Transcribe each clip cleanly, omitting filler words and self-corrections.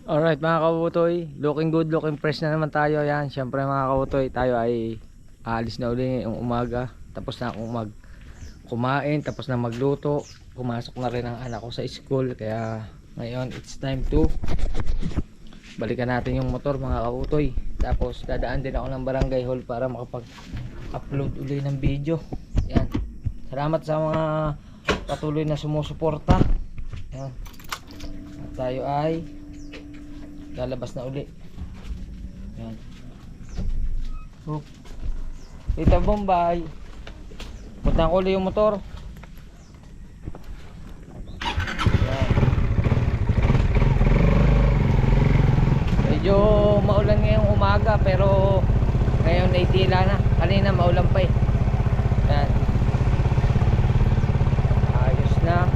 Alright mga kabutoy, looking good, looking fresh na naman tayo. Yan, syempre mga kabutoy, tayo ay aalis na uli ngayong umaga. Tapos na akong kumain, tapos na magluto. Pumasok na rin ang anak ko sa school. Kaya ngayon it's time to balikan natin yung motor mga kabutoy. Tapos dadaan din ako ng barangay hall para makapag-upload uli ng video. Yan, salamat sa mga patuloy na sumusuporta. Yan, at tayo ay lalabas na uli. Yan. Oh. Tita Bombay, punta ko uli yung motor. Yan. Medyo maulan ngayong umaga, pero ngayon ay tila na. Kanina maulan pa eh. Yan. Ayos na.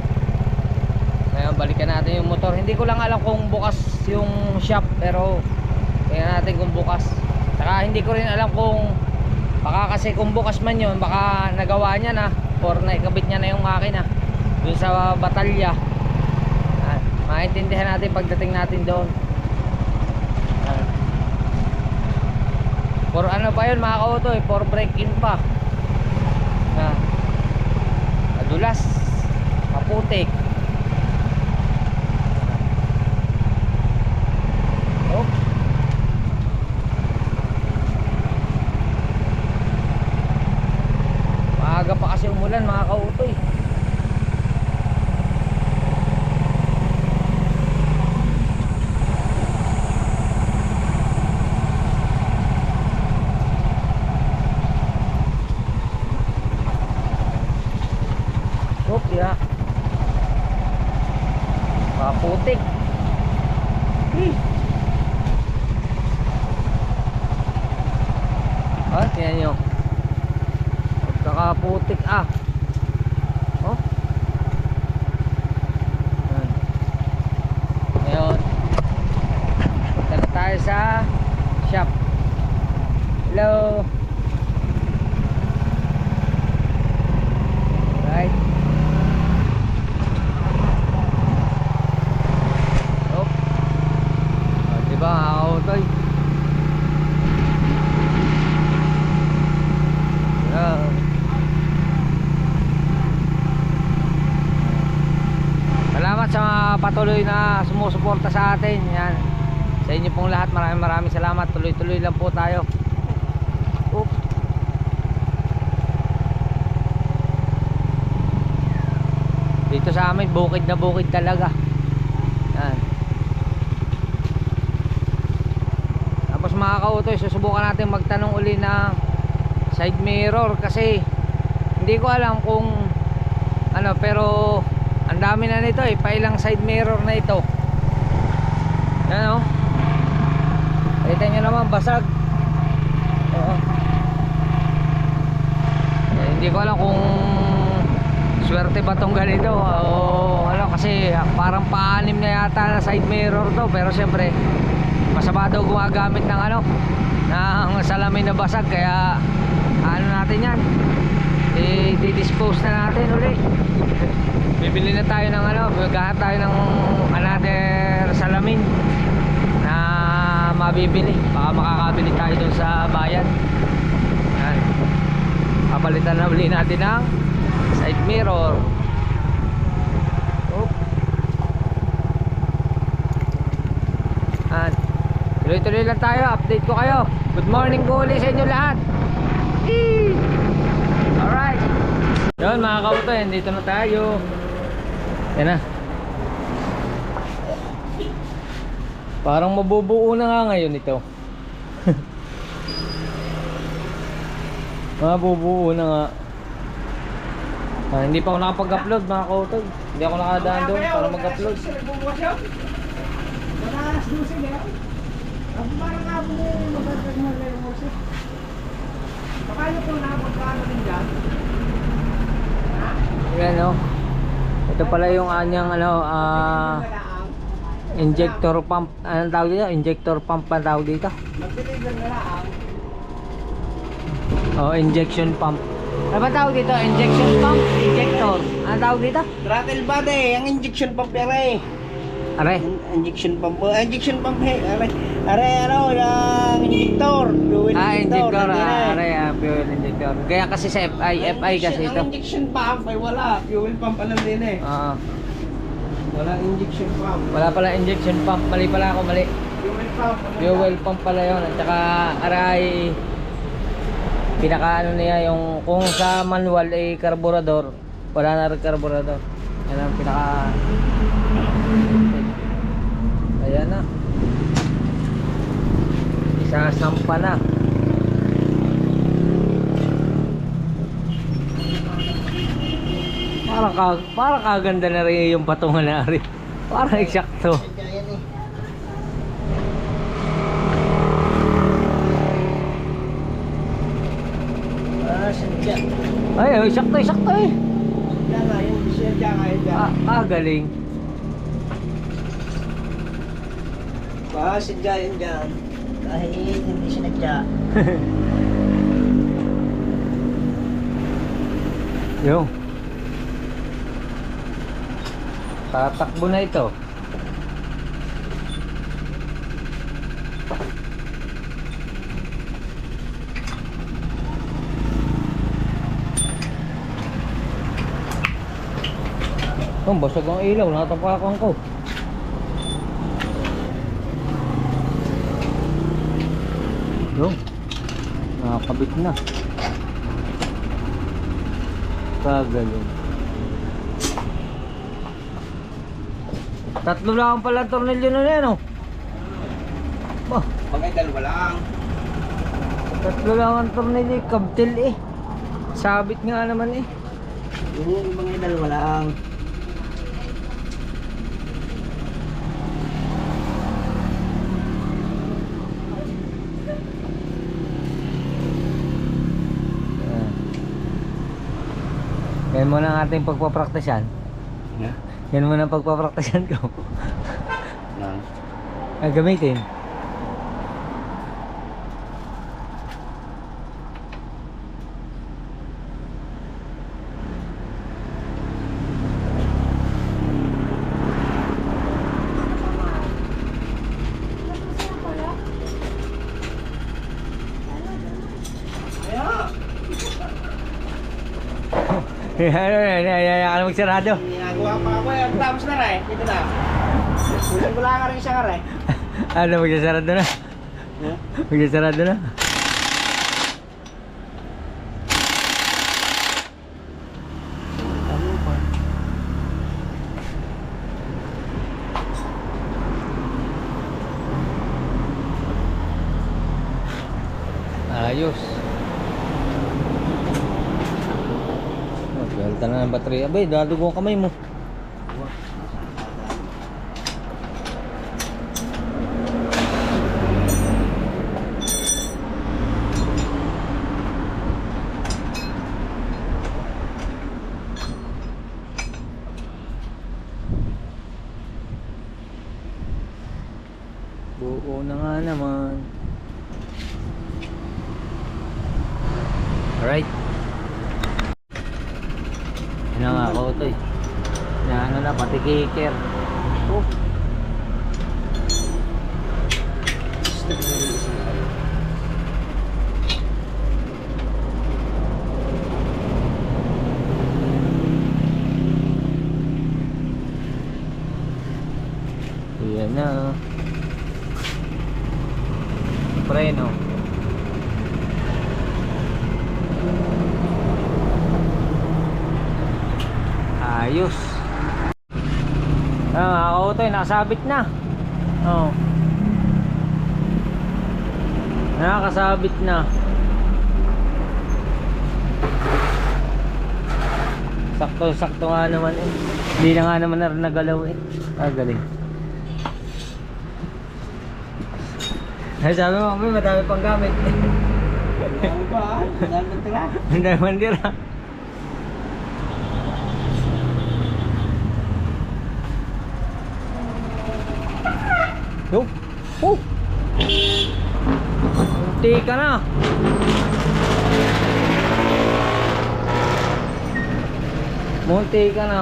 Ngayon balikan natin yung motor. Hindi ko lang alam kung bukas yung shop, pero tingnan natin kung bukas. Saka hindi ko rin alam kung baka, kasi kung bukas man yun, baka nagawa niya na or naikabit niya na yung makina dun sa batalya. Maintindihan natin pagdating natin doon. For ano pa yun mga ka-auto eh, for break-in pa. Madulas, maputik. Maaga pa kasi umulan mga kautoy. Kopya maputik. Tingnan nyo, pagkakaputik oh. Ngayon punta na tayo sa shop. Hello. Right. Diba auto salamat sa mga patuloy na sumusuporta sa atin. Yan, sa inyo pong lahat, maraming salamat. Tuloy-tuloy lang po tayo. Dito sa amin bukid na bukid talaga. Yan. Tapos mga kautoy, susubukan natin magtanong uli ng side mirror, kasi hindi ko alam kung ano, pero ang dami na nito eh, pailang side mirror na ito. Yan o, kita nyo naman basag. Hindi ko alam kung swerte ba tong ganito o ano, kasi parang paanim na yata na side mirror to. Pero syempre masama daw gumagamit ng ano, ng salamin na basag. Kaya ano natin yan, i-dispose na natin uli. Bibili na tayo ng ano, maghahanap tayo ng another salamin na mabibili. Baka makakabili tayo dun sa bayan. Yan, papalitan na uli natin ng side mirror. Tuloy-tuloy lang tayo, update ko kayo. Good morning po ulit sa inyo lahat. Alright, yun mga kautoy, dito na tayo. Yan na. Parang mabubuo na nga ngayon ito. Mabubuo na nga. Hindi pa ako nakapag-upload mga kautoy. Hindi ako nakadaan doon para mag-upload. Yan o. Ito pala yung anyang ano, injector pump. Anong tawag dito? Injector pump ang tawag dito? Oh, injection pump. Ano ba tawag dito? Injection pump? Injector. Ano tawag dito? Throttle body, ang injection pump pera eh. Are. Injection pump. Injection pump. Are, ano, yung injector. Fuel Injector. nandun eh. Fuel injector. Kaya kasi sa FI kasi ito. Ang injection pump ay wala. Fuel pump pa lang din eh. Oo. Wala injection pump. Wala pala injection pump. Mali pala ako, mali. Fuel pump. Fuel pump pala yun. At saka aray, pinaka ano niya yung kung sa manual ay carburetor, wala na rin carburetor. Yan ang pinaka, ayan na, isasampa na. Parang kaganda na rin yung patungan na rin. Parang eksakto. Sadya. Ay, eksakto eh. Sadya nga yun. Sadya nga yun. Galing. Sadya yun dyan. Kahit hindi sinadya. Yung tatakbo na ito. Basag ang ilaw, natapakan ko. Yung nakakabit na. Kagaling. Tatlo lang pala ang tornilyo na yan, oh. Bah, Bagay dalawa lang. tatlo lang ang tornilyo, kabtil eh. Sabit nga naman eh. Yung bagay dalawa lang. Yan muna ang ating pagpapraktisan. Yeah. Yan muna ang pagpapraktisan ko. Nang Gamitin. Yan, magsarado. ginagawa pa ako eh. Tapos na rin. Dito na. Kulang ko lang ka rin siya ka rin. Ano, magsasarado na? Magsasarado na? Ayos. Benta na ng baterya. Abay, dadugo ang kamay mo. Buo na nga naman. Alright. Yan na nga ako ito eh. Ano na, pati kicker. Oh. Yan na. Preno. Ayos. Ako ito, nakasabit na. Oh. Nakasabit na. Sakto-sakto nga naman eh. Hindi na nga naman na nagalaw eh. Galing. Ay, sabi mo, madami pang gamit. Ano ba? Dahil ng tira. Ang dami mandira. Yo. Oh. Munti ka na. Munti ka na.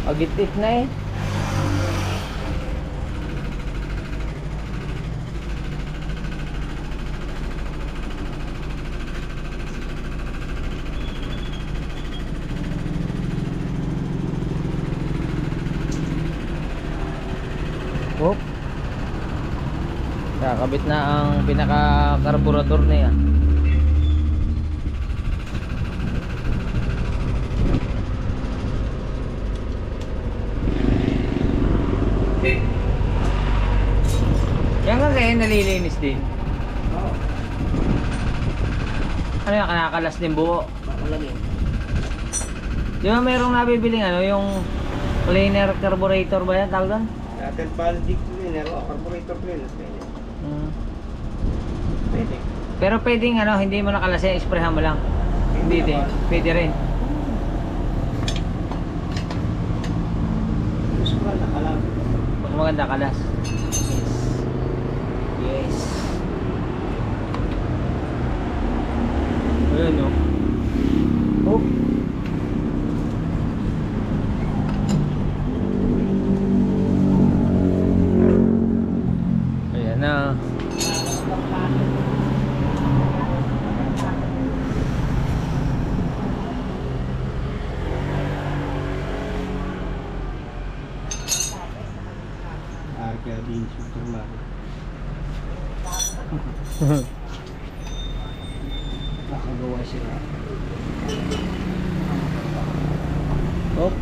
Pagitik na eh. Oop. Kakabit na ang pinaka-carburetor niya. Yan nga kaya nalilinis din. Oo. Ano yung kanakalas din buo? Makalagay. Di ba mayroong nabibiling ano, yung cleaner carburetor ba yan tawag doon? Natin valdic cleaner o carburetor cleaner. Pwede. Hmm. Pwede. Pero pwedeng ano, hindi mo nakalasin, isprehan mo lang. Hindi din, pwede rin. Gusto ko lang nakalag. Pag maganda kalas. Yes. Yes. Ayun no. Oh. Ayan na. Arca din supermarket. Nakagawa sila. Oh.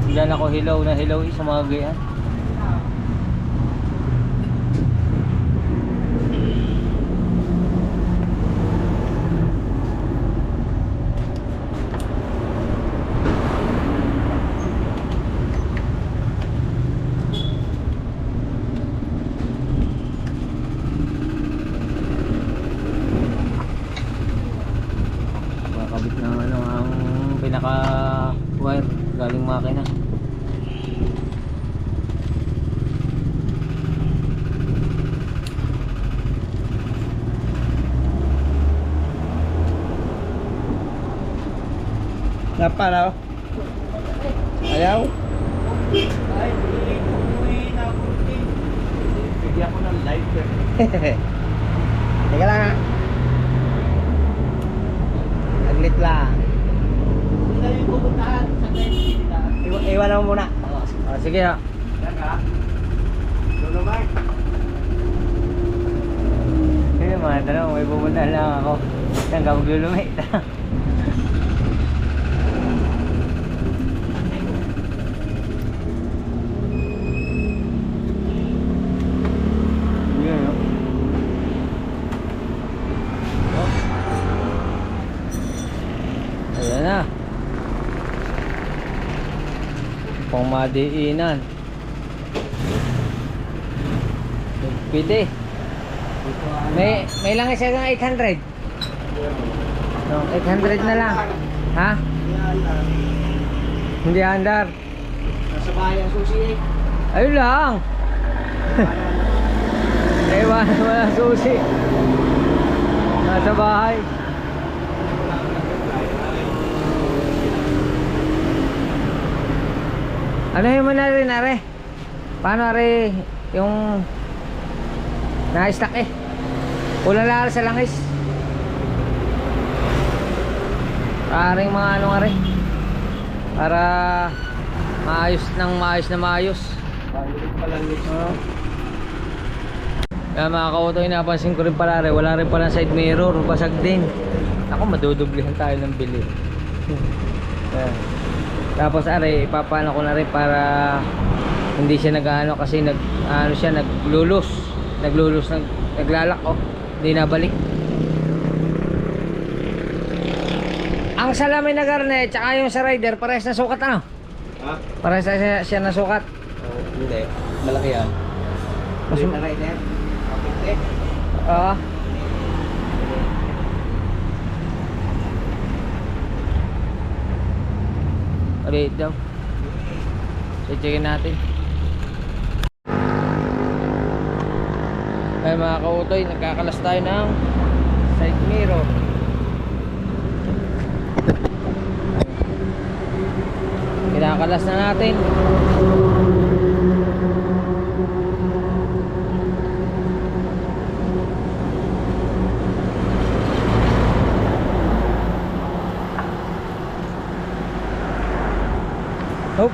Diyan ako hilaw na hilaw sa mga gayan. Makakabit ng ano ang pinaka wire galing makina. Napala. Ayaw. Ay, bigyan ko ng live. Teka lang ha. Saglit lang. Hindi yung pupuntahan. Iwan mo muna. Ah, sige ha. Yan ka. Doon naman. Sige mga tanong, may pumunta lang ako. Saan ka maglulumit? Yun no? Oh. Ayan na. Pang madiinan. Pwede. May lang isa ng 800. No, 800 na lang. Ha? Hindi andar. Nasa bahay ang susi eh. Ayun lang. Ewan, wala susi. Nasa bahay. Ano yung na rin, are? Paano, are? Yung na-stack eh. Ulala sa langis. Paring mga ano, are? Para maayos ng maayos na maayos. Balik pa lang nito. Kaya mga kautoy, napansin ko rin pala, are, wala rin pala side mirror, basag din. Ako, madudublihan tayo ng bili. Ayan. Tapos are, ipapano ko na rin para hindi siya nag-ano kasi naglulus, naglalak oh, hindi nabalik. Ang salamin na garnet tsaka yung sa rider parehas na sukat ano? Ha? Parehas na siya na sukat. Oh, hindi. Malaki yan. Mas Mas na rider. Okay. Oo. Ulit daw. So, checkin natin. Ay mga kautoy, nagkakalas tayo ng side mirror. Kinakalas na natin. Hop.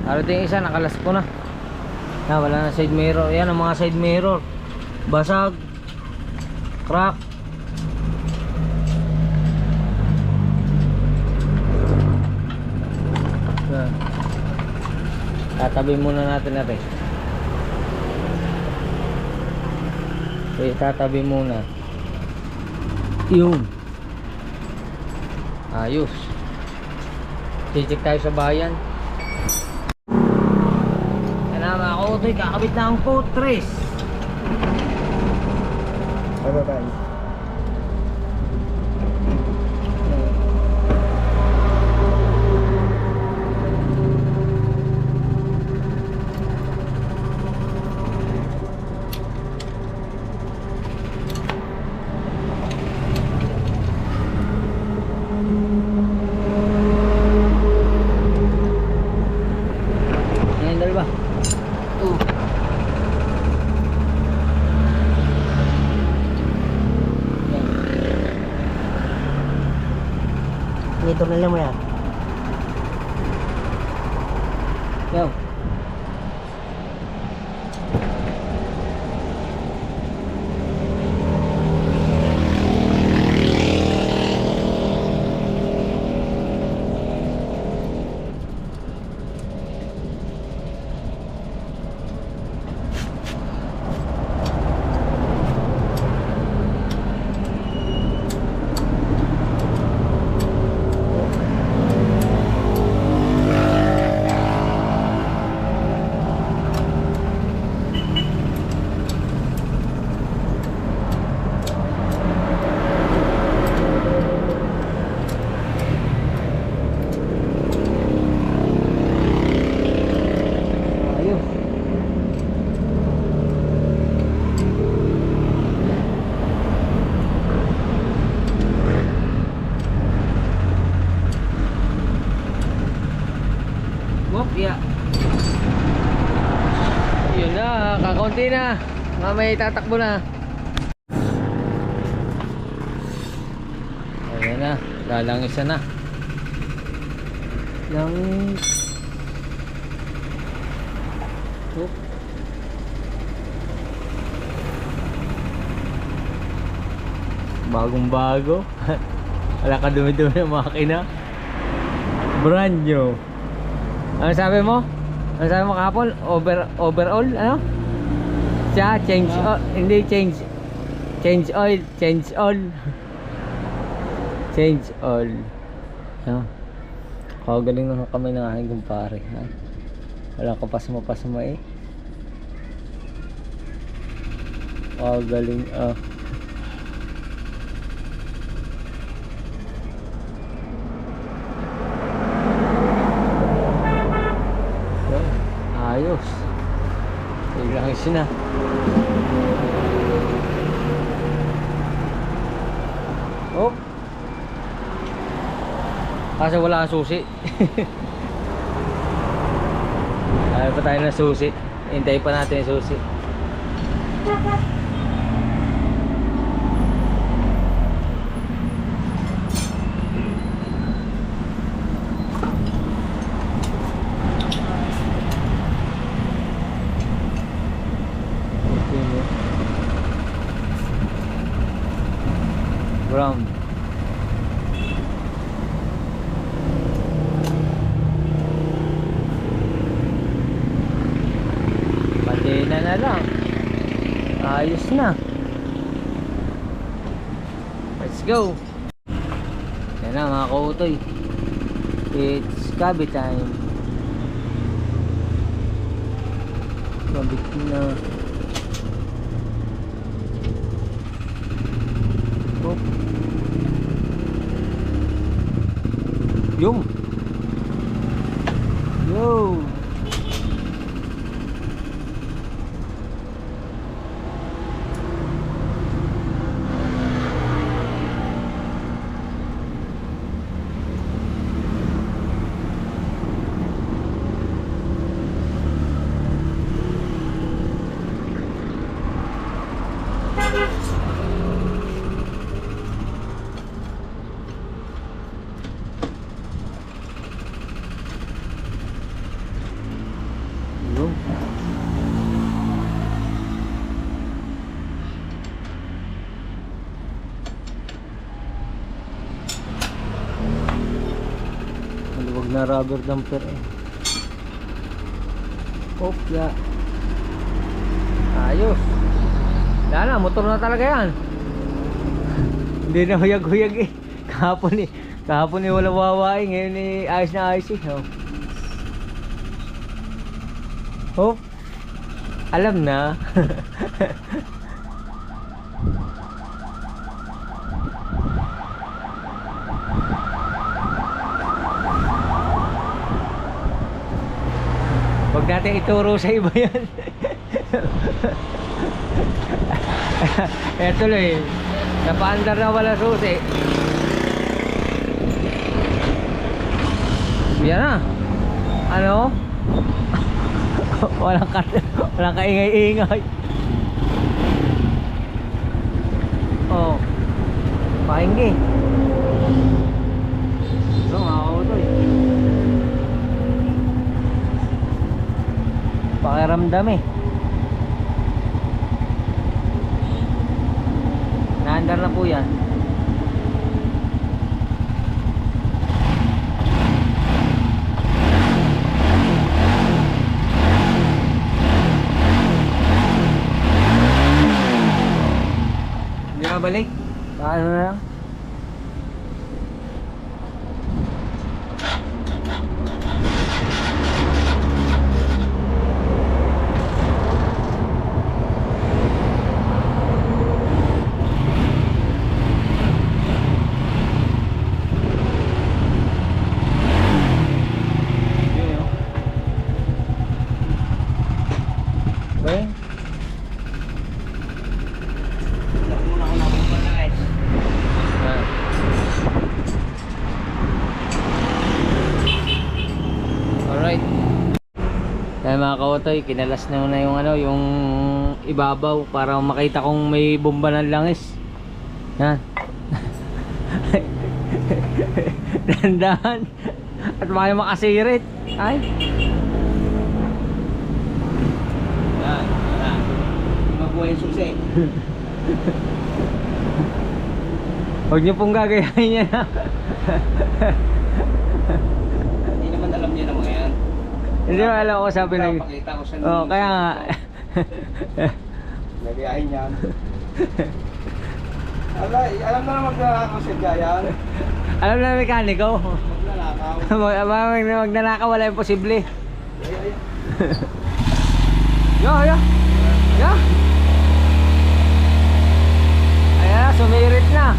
Arating isa, nakalas po na. Wala na side mirror. Yan ang mga side mirror. Basag. Crack. Yan. Tatabi muna natin natin. Okay, tatabi muna. Yun. Ayos. Check tayo sa bayan. Yan na mga kautoy, kakabit na ang putres. Bye bye. Yan, dalawa. Ito na lang mo yan. Yo. Ayos. Wop, ya. Yun na, kakaunti na. Mamaya tatakbo na. Ayan na, lalangisa na. Langis. Wop. Bagong bago. Wala ka dumi-dumi ng makina. Brand new. Ano sabi mo? Ano sabi mo kahapon? Overall? Ano? Siya, change oil. Hindi change. Change oil. Change oil. Change oil. Ano? Kagaling naman kami ng aking kumpare. Ha? Wala ka pasma-pasma eh. Kagaling ah. Ayos. Ilangis na. Oh. Kasi wala ang susi. Ayaw pa tayo ng susi. Hintayin pa natin yung susi. Brown. Patina na lang. Ayos na. Let's go. Yan na mga kautoy. It's kabit time. Kabit na. Oh. Yung. Yo. Huwag na rubber damper eh. Opya. Ayos. Wala na, motor na talaga yan. Hindi na huyag-huyag eh. Kahapon eh wala wawain. Ngayon eh ayos na ayos eh. Oh. Alam na. Huwag natin ituro sa iba yan. Eto lang eh. Napaandar na wala susi. Yan na. Ano? walang kaingay-ingay. Oh. Painggi. Ito mga kautoy. Pakiramdam eh. Naandar na po yan. Hindi na balik? Paano na lang? Alright. Kaya mga kautoy, kinalas na yung ano, yung ibabaw para makita kung may bomba ng langis. Yan. Dandahan. At baka makasirit. Ay. Yan, yan. Mabuhay yung susi. Huwag niyo pong gagayahin yan. Hindi naman alam niya na mga yan. Hindi mo alam ko sabi ng... Pakita ko sa Oh, kaya nga. Nagayahin yan. Alam na naman magnanakaw siya dyan. Alam na mekaniko. Magnanakaw. Magnanakaw, wala imposible. Yo. Ayan, sumirit na.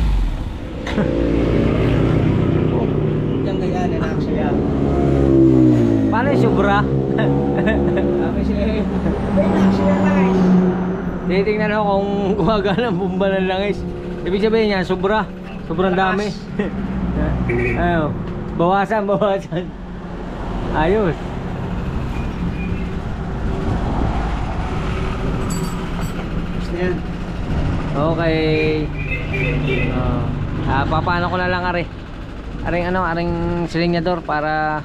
Diyan ganyan, nanak siya. Paano yung subra? Sabi siya, nanak siya guys. Titingnan ako kung gumagana ng bomba ng langis. Ibig sabihin niya, sobrang dami. Ayo, bawasan. Ayos. Gusto yan. Okay. Papaano ko na lang aring silinyador para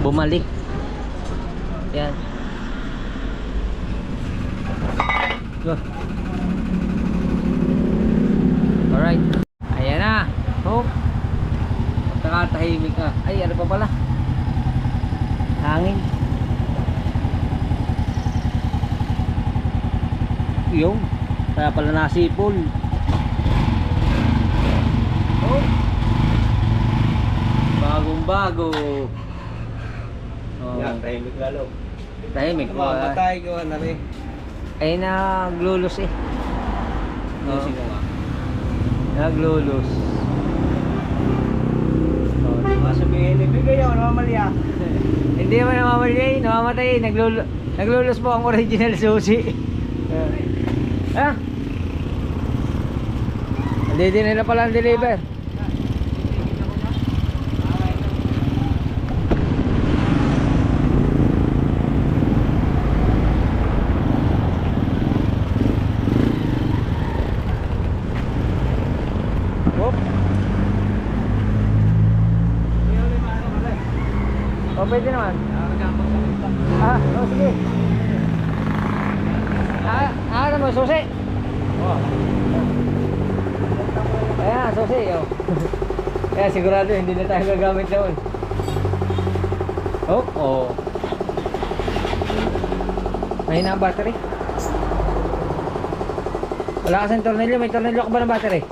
bumalik. Yan. Go. Alright. Ayan na. Hope. Nakatahimik ka. Ay, ano pa pala? Hangin. Yung. Kaya pala nasipol. Oh. Bagong bago. Oh. Yan, tahimik lalo. Tahimik ko. Mamatay ko na rin. Ay, naglulos eh. Music ko nga. Naglulos. Oh. Sabihin, ibigay ako, namamalya. Hindi naman namamatay. Naglulos po ang original susi. Ah. Hindi din nila pala deliver. O, pwede naman. Sige. Ano mo, susi? Ayan, susi. Kaya sigurado hindi na tayo gagamit doon. Oh, oh. Mahina ang battery. Wala kasing tornilyo. May tornilyo ka ba ng battery?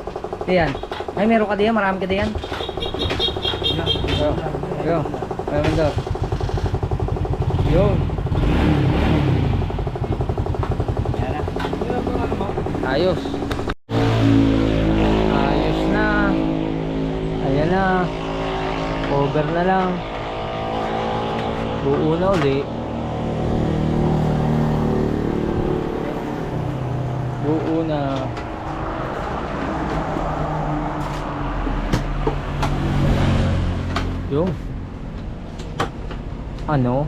Diyan. Ay, meron ka diyan. Marami ka diyan. Yo. Ay, mandor. Yo. Ayos. Ayos na. Ayan na. Cover na lang. Buo na uli. Buo na. Yung ano?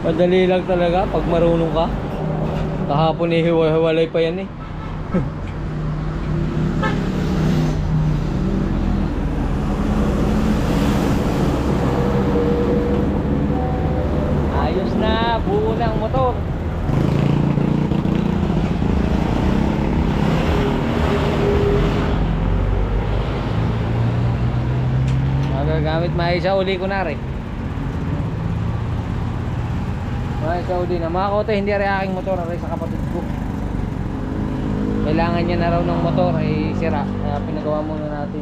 Madali lang talaga pag marunong ka. Kahapon eh, hiwalay pa yan eh. Ayos na, buo na ang motor. Magagamit maayos sa uli ko na rin. Sa uli na mga kote, hindi rin aking motor, rin sa kapatid ko. Kailangan niya na raw ng motor ay sira, kaya pinagawa muna natin.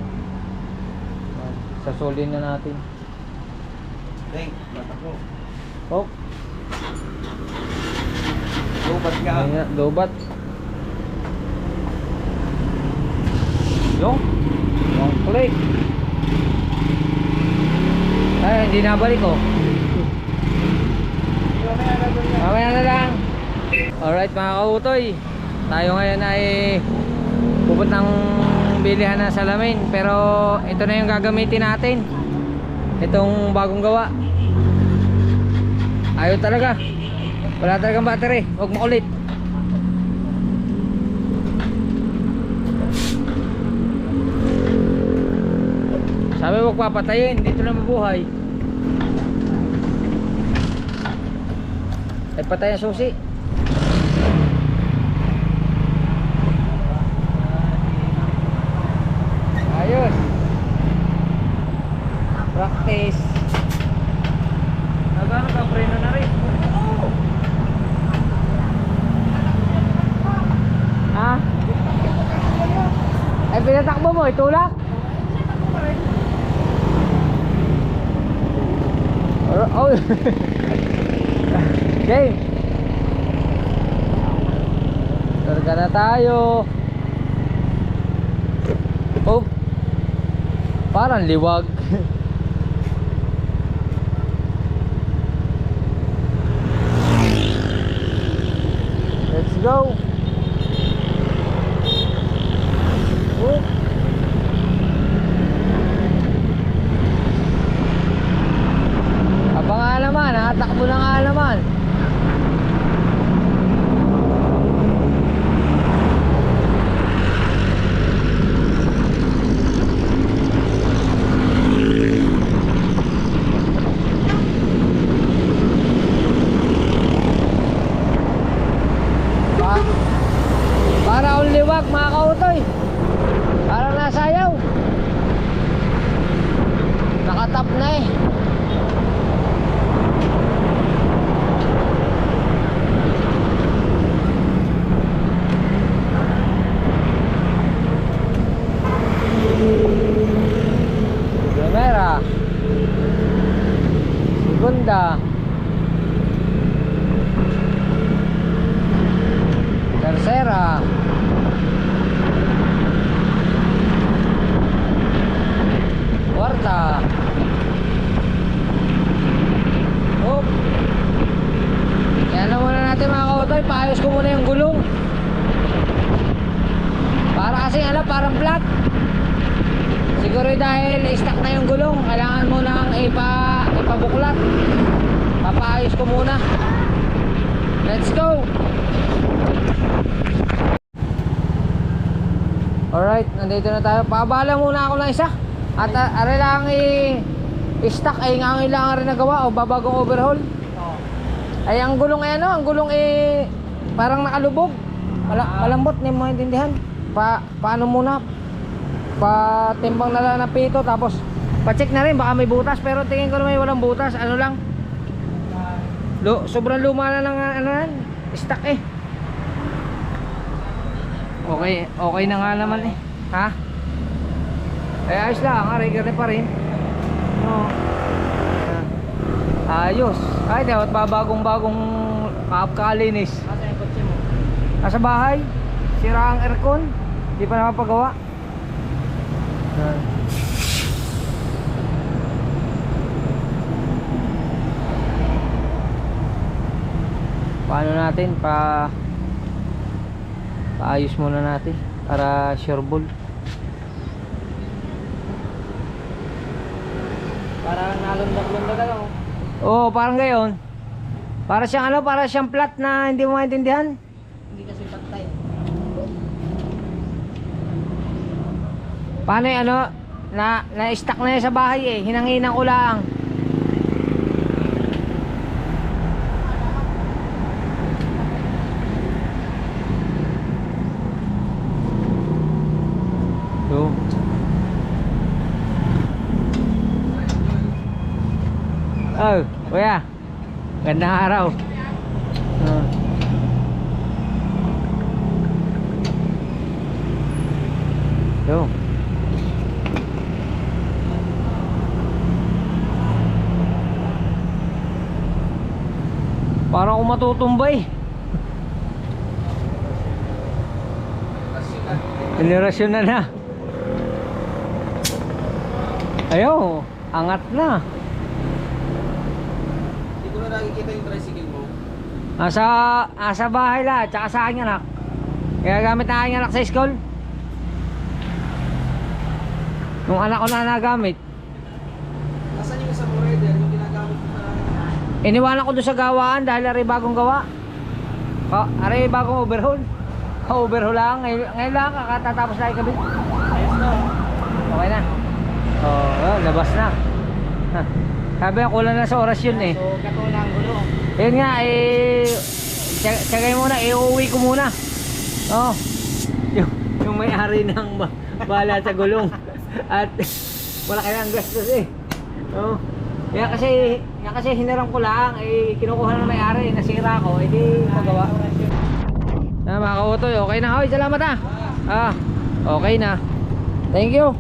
Sasulin na natin. Thank, batak mo. Oh, Lubat ka. ayan, lobat. Yung long plate. Ay, hindi nabalik oh. Mamaya na lang. Alright mga kautoy, tayo ngayon ay pupuntang bilihan na salamin. Pero ito na yung gagamitin natin. Itong bagong gawa. Ayaw talaga. Wala talagang battery. Huwag makulit. Sabi huwag papatayin. Dito na mabuhay. Ay patay ang susi. Ayos. Practice. Nagano ka preno na rin. Ha? Ay pinatakbo mo, itulak. Oh. Okay. Karga na tayo. Oh. Parang liwag. Let's go. Oh. Aba nga naman, ha? Takbo na nga naman. Para ang liwag mga kautoy. Parang nasayaw. Nakatap na eh. Primera, segunda, tercera, cuarta. Oh. Kaya na muna natin mga kautoy, paayos ko muna yung gulong. Para kasi alam, parang flat. Siguro dahil stuck na yung gulong, kailangan mo nang ipabuklat. Papaayos ko muna. Let's go. Alright, nandito na tayo. Paabala muna ako ng isa. At are lang i-stuck ay ngangailangan rin nagawa o babagong overhaul. Oo. Para kasi alam, parang flat. Siguro dahil stuck na yung gulong, kailangan mo nang ipabuklat. Papaayos ko muna. Let's go. Alright, nandito na tayo. Paabala muna ako ng isa. At are lang i-stuck ay ngangailangan rin nagawa o babagong overhaul. Ay ang gulong ay ano, ang gulong eh parang nakalubog. Malambot, hindi mo maintindihan. Paano muna? Patimbang na lang ng pito tapos pa-check na rin baka may butas, pero tingin ko naman walang butas. Ano lang? Sobrang luma na ng ano yan, stock eh. Okay na nga naman eh. Ha? Eh ayos lang, regular pa rin. No. Ayos. Ay, dapat bagong kakalinis. Asa yung kotse mo? Nasa bahay, sira ang aircon, di pa napapagawa. Paano natin paayos muna natin para sure ball. Parang nalundag-lundag ano? Oo, parang gayon. Para siyang ano, para siyang flat na hindi mo maintindihan. Hindi kasi pantay. Paano yung ano, na-stuck na yan sa bahay eh, hinanginan ko lang. So, oh, kuya, gandang araw. So, parang ako matutumbay. Generasyon na. Ayaw, angat na. Hindi ko na nakikita yung tricycle mo. Asa bahay la, tsaka sa aking anak. Kaya gamit na aking anak sa school. Nung anak ko na nagamit. Nasaan yung isang rider yung ginagamit mo na? Iniwanan ko doon sa gawaan dahil aray bagong gawa. Aray bagong overhaul. Overhaul lang. Ngayon lang, kakatatapos na ikabit. Ayos na. Okay na. Oh, labas na. Sabi ko, kulang na sa oras yun eh. So, katulang gulo. Yun nga, tsagay muna, uuwi ko muna. Oh, yung may-ari ng bahala sa gulong. At wala kayang gastos eh. Oh, kaya kasi hinarang ko lang, kinukuha ng may-ari, nasira ko, di magawa. Mga kautoy, okay na. Hoy, salamat okay na. Thank you.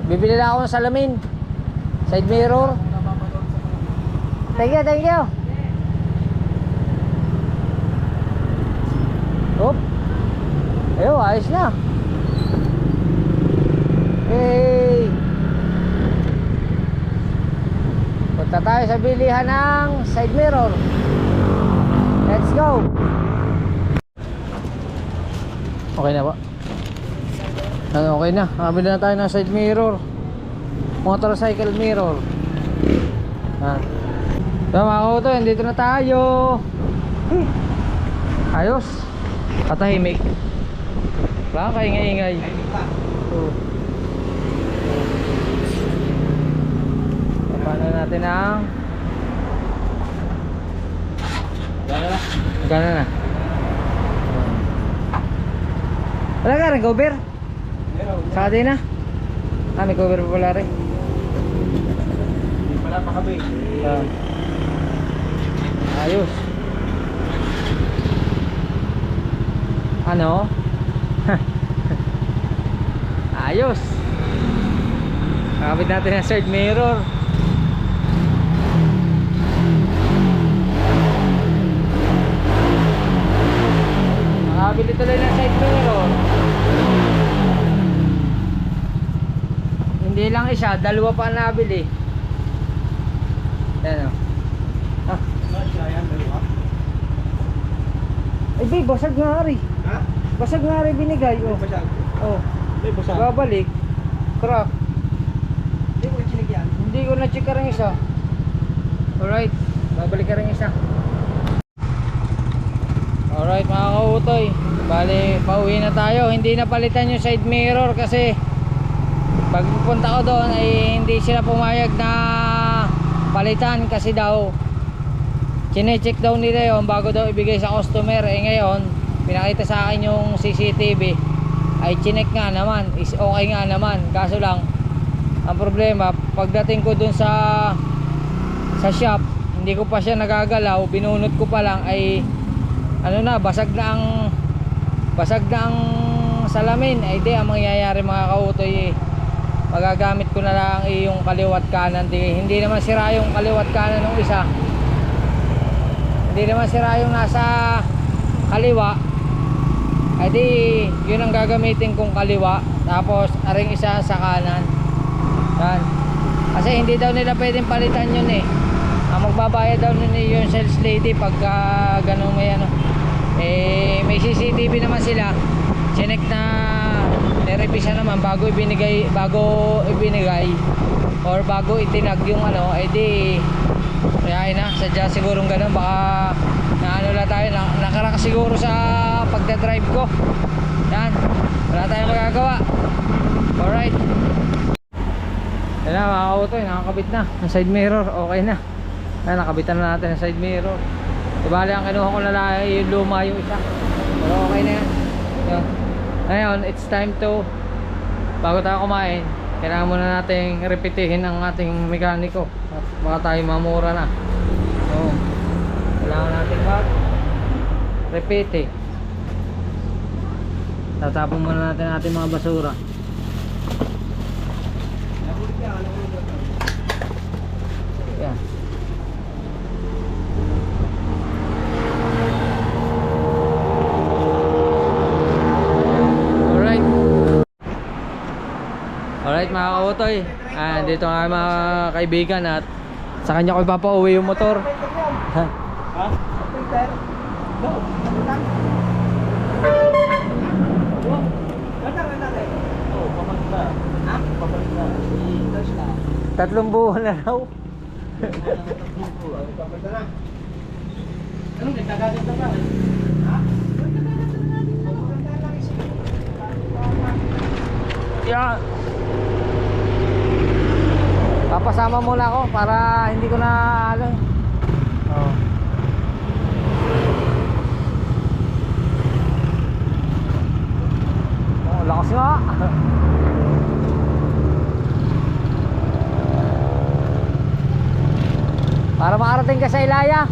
Bibili na ako ng salamin. Side mirror. Thank you. Oop. Ayo, ayos na. Okay. Punta tayo sa bilihan ng side mirror. Let's go. Okay na ba? Okay na. Nakabili na tayo ng side mirror. Motorcycle mirror. So mga kautoy, dito na tayo. Ayos. Katahimik. Baka kaingay-ingay. Paano natin ang Gana na. Wala ka rin cover? Saka din na? May cover pa pala rin. Wala pa kami. Ayos. Ano? Ayos. Nakabit natin ang side mirror. Nakabili tuloy ng side mirror. Hindi lang isa, dalawa pa nabili. Ayan o. Ay babe, basag nga rin. Ha? Basag nga rin binigay. Oh. Basag? Oh. May basag? Babalik. Crack. Hindi mo chinig yan. Hindi ko na-check ka rin isa. Alright, babalik ka rin isa. Alright mga kautoy, bali pauwi na tayo. Hindi na palitan yung side mirror kasi pag pupunta ko doon ay hindi sila pumayag na palitan kasi daw chine-check daw nila yon bago daw ibigay sa customer. Eh ngayon, pinakita sa akin yung CCTV, ay chinek nga naman, is okay nga naman. Kaso lang, ang problema, pagdating ko dun sa shop, hindi ko pa siya nagagalaw, binunot ko pa lang, ay ano na, basag na ang salamin. Ay di, ang mangyayari mga kautoy, magagamit ko na lang yung kaliwat kanan. Hindi naman sira yung kaliwat kanan ng isa, hindi naman sira yung nasa kaliwa. Ay di, yun ang gagamitin kong kaliwa, tapos aring isa sa kanan. Yan. Kasi hindi daw nila pwedeng palitan yun eh. Ang magbabayad daw nila yung sales lady pagka ganun may ano. Eh may CCTV naman sila. Chinek na nerepisa naman bago ibinigay or bago itinag yung ano, eh di kaya na, sadya sigurong ganun. Baka na ano lang tayo, nakaraka siguro sa pagdadrive ko. Yan, wala tayong magagawa. Alright, yan na mga kautoy, nakakabit na ang side mirror, okay na. Yan, nakabitan na natin ang side mirror. Ibali ang kinuha ko na lang yung luma yung isa, pero okay na yan. Yan. Ngayon, it's time to, bago tayo kumain, kailangan muna nating repetihin ang ating mekaniko at baka tayo mamura na. So kailangan natin repeat eh. Tatapon muna natin ating mga basura. Yan. Alright mga kautoy, dito nga mga kaibigan at sa kanya ko ipapauwi yung motor. Ha? Peter? No. Tatlong buwan na raw. Anong nagkagagat na ba? Ha? Yeah. Papasama muna ako para hindi ko na ano. Oh. Oh, lakas nga. Para makarating ka sa Ilaya.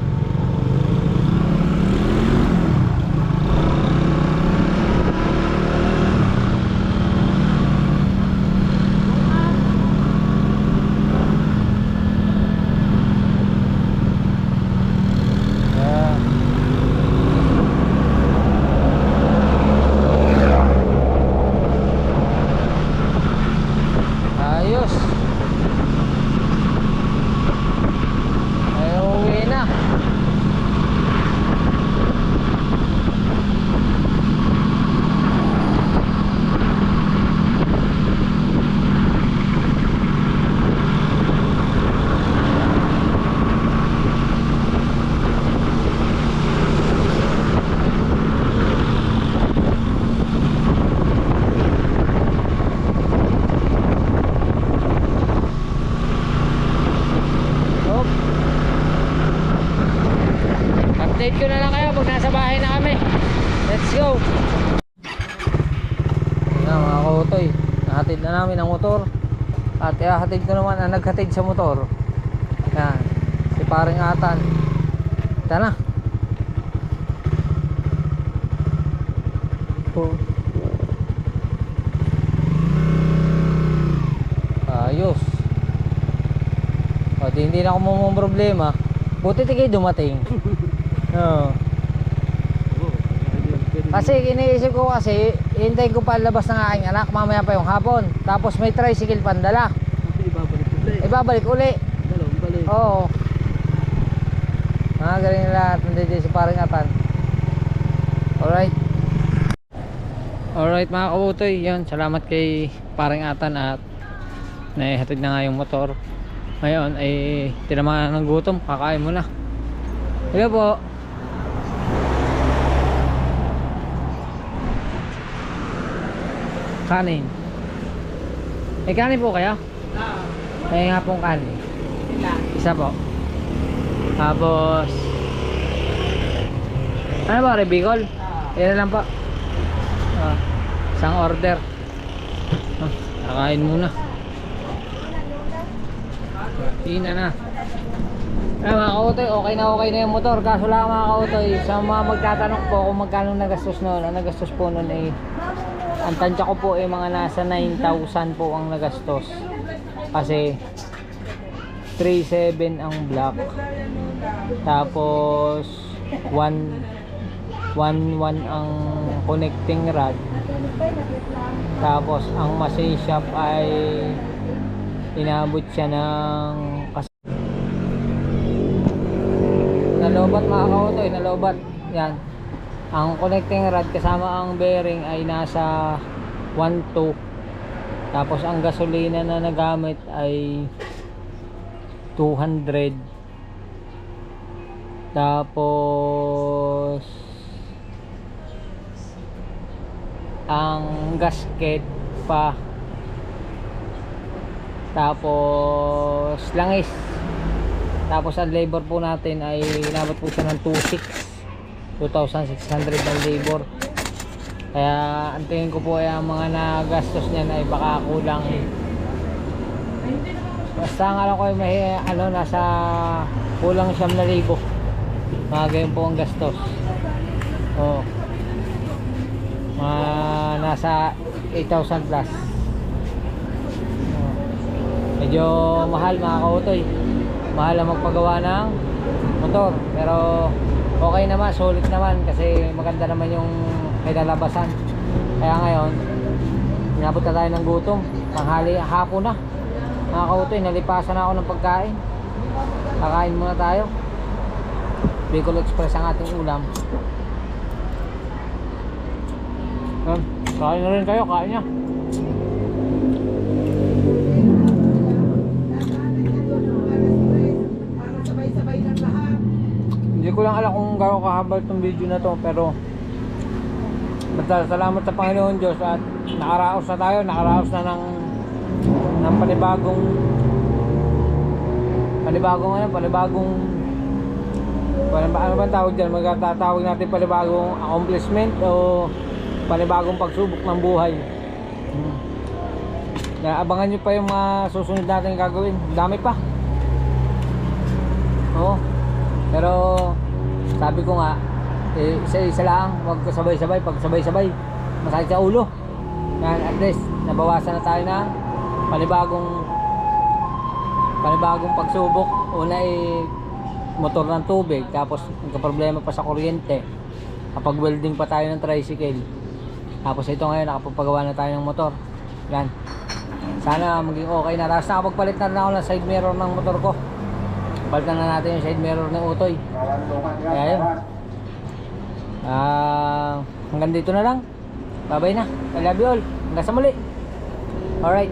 Ayos. Ay, uwi na. Update ko na lang kayo pag nasa bahay na kami. Let's go. Yan mga kautoy, nahatid na namin ang motor. At ihahatid ko naman ang naghatid sa motor. Yan, si paring Atan. Ito na. Ayos. O, hindi na ako mong problema. Buti tigay dumating. Oo. Kasi iniisip ko kasi, hintayin ko pa labas ng aking anak mamaya pa yung hapon. Tapos may tricycle pandala. Ibabalik uli. Oo. Galing lahat. Nandito si paring Atan. Alright. Alright mga kautoy. Yan. Salamat kay paring Atan at naihatid na nga yung motor. Ngayon ay tinamaan ng gutom. Kakain muna. Hello po. Kanin. May kanin po kayo? Kaya nga pong kanin. Isa po. Tapos Ano ba, Rebicol? Yan na lang po. Isang order. Kakain muna. Ina na. Mga kautoy, okay na yung motor. Kaso lang mga kautoy, sa mga magtatanong po kung magkano nagastos noon. Ang nagastos po noon ay, ang tansya ko po ay mga nasa 9,000 po ang nagastos. Kasi 3.7 ang block. Tapos 1.1 ang connecting rod. Tapos ang machine shop ay inabot siya ng nalobat mga kautoy, nalobat yan. Ang connecting rod kasama ang bearing ay nasa 1.2. Tapos ang gasolina na nagamit ay 200. Tapos ang gasket pa, tapos langis, tapos ang labor po natin ay inabot po siya ng 2,600 ng labor. Kaya ang tingin ko po ay ang mga nagastos niyan ay baka kulang, basta nga lang ko ay may nasa kulang 7,000. Mga ganyan po ang gastos. Nasa 8,000 plus. Medyo mahal mga kautoy, mahal ang magpagawa ng motor, pero okay naman, sulit naman kasi maganda naman yung kinalabasan. Kaya ngayon inabot na tayo ng gutom, tanghali, hapon na mga kautoy, nalipasan na ako ng pagkain. Kakain muna tayo. Bicol Express ang ating ulam. Kain na rin kayo, kain niya. Hindi ko lang alam kung gano'ng kahaba itong video na to, pero basta salamat sa Panginoon Diyos at nakaraos na tayo, nakaraos na ng panibagong ano ba tawag dyan, magtatawag natin panibagong accomplishment o panibagong pagsubok ng buhay. Abangan nyo pa yung mga susunod natin gagawin, dami pa. Pero sabi ko nga, isa-isa lang, huwag kasabay-sabay. Pag sabay-sabay, masakit sa ulo. Yan, at least nabawasan na tayo ng panibagong pagsubok. Una motor ng tubig, tapos nagka-problema pa sa kuryente, kapag welding pa tayo ng tricycle, tapos ito ngayon nakapagpagawa na tayo ng motor. Yan, sana maging okay na. Tapos nakapagpalit na rin ako ng side mirror ng motor ko. Palitan na natin yung side mirror ng Utoy. Kaya yun, hanggang dito na lang. Bye bye na, I love you all, hanggang sa muli. Alright.